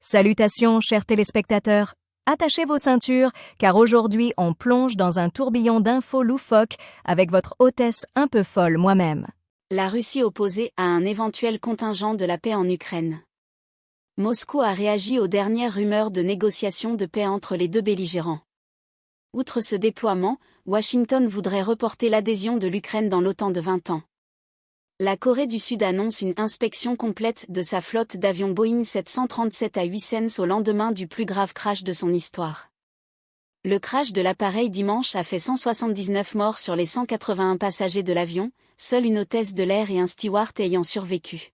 Salutations, chers téléspectateurs. Attachez vos ceintures, car aujourd'hui, on plonge dans un tourbillon d'infos loufoques avec votre hôtesse un peu folle moi-même. La Russie opposée à un éventuel contingent de la paix en Ukraine. Moscou a réagi aux dernières rumeurs de négociations de paix entre les deux belligérants. Outre ce déploiement, Washington voudrait reporter l'adhésion de l'Ukraine dans l'OTAN de 20 ans. La Corée du Sud annonce une inspection complète de sa flotte d'avions Boeing 737 à Huysens au lendemain du plus grave crash de son histoire. Le crash de l'appareil dimanche a fait 179 morts sur les 181 passagers de l'avion, seule une hôtesse de l'air et un steward ayant survécu.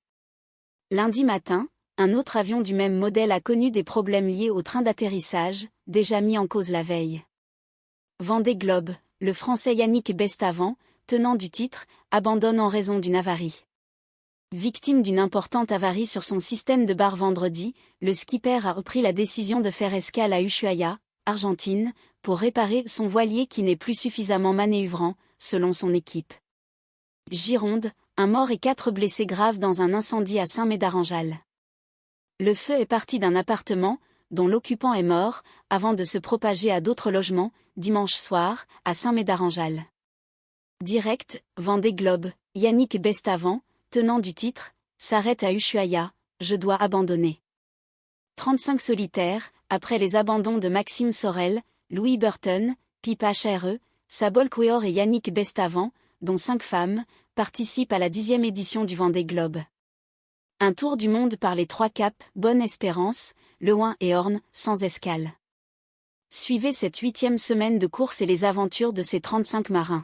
Lundi matin, un autre avion du même modèle a connu des problèmes liés au train d'atterrissage, déjà mis en cause la veille. Vendée Globe, le Français Yannick Bestavan, tenant du titre, abandonne en raison d'une avarie. Victime d'une importante avarie sur son système de barre vendredi, le skipper a repris la décision de faire escale à Ushuaia, Argentine, pour réparer son voilier qui n'est plus suffisamment manœuvrant, selon son équipe. Gironde, un mort et 4 blessés graves dans un incendie à Saint-Médard-en-Jalles. Le feu est parti d'un appartement, dont l'occupant est mort, avant de se propager à d'autres logements, dimanche soir, à Saint-Médard-en-Jalles. Direct, Vendée Globe, Yannick Bestavan, tenant du titre, s'arrête à Ushuaia, je dois abandonner. 35 solitaires, après les abandons de Maxime Sorel, Louis Burton, Pipa HRE, Sabol Queor et Yannick Bestavan, dont 5 femmes, participent à la 10e édition du Vendée Globe. Un tour du monde par les 3 caps, Bonne-Espérance, Le Hoin et Orne, sans escale. Suivez cette 8e semaine de course et les aventures de ces 35 marins.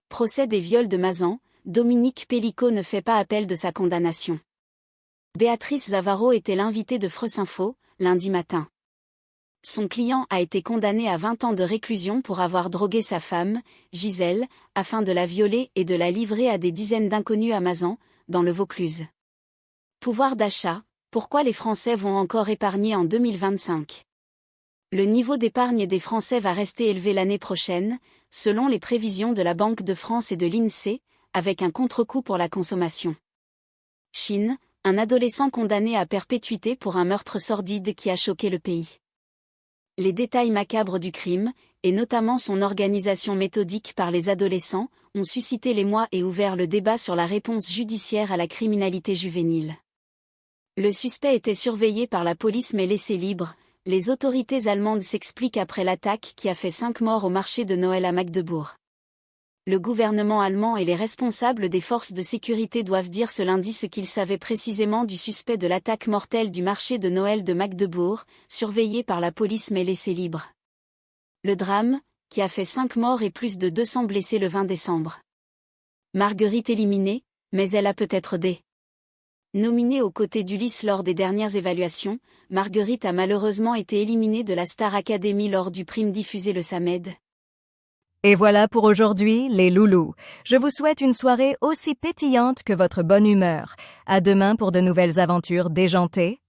Procès des viols de Mazan, Dominique Pellicot ne fait pas appel de sa condamnation. Béatrice Zavaro était l'invitée de Freuxinfo, lundi matin. Son client a été condamné à 20 ans de réclusion pour avoir drogué sa femme, Gisèle, afin de la violer et de la livrer à des dizaines d'inconnus à Mazan, dans le Vaucluse. Pouvoir d'achat, pourquoi les Français vont encore épargner en 2025 ? Le niveau d'épargne des Français va rester élevé l'année prochaine, selon les prévisions de la Banque de France et de l'INSEE, avec un contre-coup pour la consommation. Chine, un adolescent condamné à perpétuité pour un meurtre sordide qui a choqué le pays. Les détails macabres du crime, et notamment son organisation méthodique par les adolescents, ont suscité l'émoi et ouvert le débat sur la réponse judiciaire à la criminalité juvénile. Le suspect était surveillé par la police mais laissé libre. Les autorités allemandes s'expliquent après l'attaque qui a fait 5 morts au marché de Noël à Magdebourg. Le gouvernement allemand et les responsables des forces de sécurité doivent dire ce lundi ce qu'ils savaient précisément du suspect de l'attaque mortelle du marché de Noël de Magdebourg, surveillé par la police mais laissé libre. Le drame, qui a fait 5 morts et plus de 200 blessés le 20 décembre. Marguerite éliminée, mais elle a peut-être des... Nominée aux côtés d'Ulysse lors des dernières évaluations, Marguerite a malheureusement été éliminée de la Star Academy lors du prime diffusé le samedi. Et voilà pour aujourd'hui, les loulous. Je vous souhaite une soirée aussi pétillante que votre bonne humeur. À demain pour de nouvelles aventures déjantées,